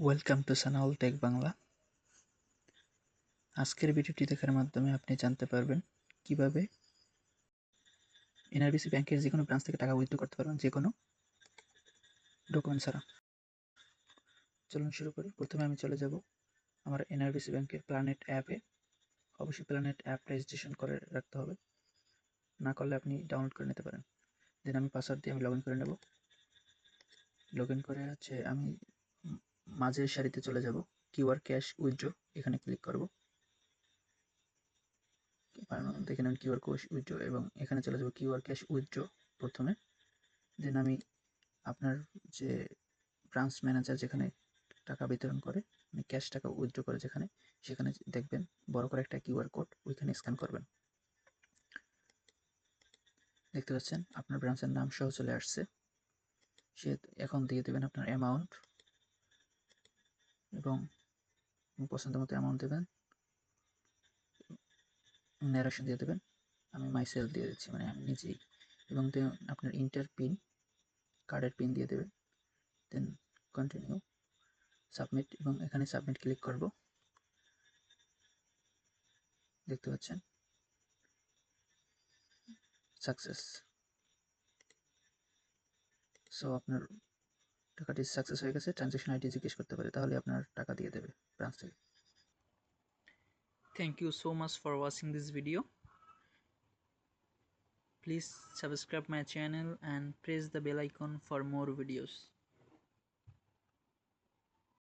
Welcome to Sanaul tech Bangla. আজকের ভিডিওটি দেখার মাধ্যমে আপনি জানতে পারবেন কিভাবে এনআরবিসি ব্যাংকের যে কোনো ব্রাঞ্চ থেকে টাকা উইথড্র করতে পারবেন যে কোনো ডকুমেন্ট ছাড়া। চলুন শুরু করি। প্রথমে আমি চলে যাব আমার এনআরবিসি ব্যাংকের প্ল্যানেট অ্যাপে। অবশ্যই প্ল্যানেট অ্যাপ রেজিস্ট্রেশন করে রাখতে হবে, না করলে আপনি ডাউনলোড করে নিতে পারেন। দেন আমি পাসওয়ার্ড দিয়ে লগ ইন করে নেব। লগ ইন করে আমি মাঝের সারিতে চলে যাব, কিউআর ক্যাশ উইথড্র, এখানে ক্লিক করব। দেখে নেন কিউআর ক্যাশ উইথড্র, এবং এখানে চলে যাব কিউআর ক্যাশ উইথড্র প্রথমে। দেন আমি আপনার যে ব্রাঞ্চ ম্যানেজার যেখানে টাকা বিতরণ করে, মানে ক্যাশ টাকা উইথড্র করে যেখানে, সেখানে দেখবেন বড় করে একটা কিউআর কোড, ওইখানে স্ক্যান করবেন। দেখতে পাচ্ছেন আপনার ব্রাঞ্চের নাম সহ চলে আসছে। সে এখন দিয়ে দেবেন আপনার অ্যামাউন্ট, এবং পছন্দ মতো অ্যামাউন্ট দেবেন, ন্যারেশন দিয়ে দেবেন। আমি মাইসেলফ দিয়ে দিচ্ছি, মানে আমি নিজেই। এবং আপনার ইন্টার পিন, কার্ডের পিন দিয়ে দেবেন। দেন কন্টিনিউ, সাবমিট, এবং এখানে সাবমিট ক্লিক করব। দেখতে পাচ্ছেন সাকসেস। সো আপনার টাকাটি সাকসেস হয়ে গেছে। ট্রানজ্যাকশন আইডি জিজ্ঞেস করতে পারে, তাহলে আপনার টাকা দিয়ে দেবে ব্রাঞ্চ থেকে। Thank you so much for watching this video. Please subscribe my channel and press the bell icon for more videos.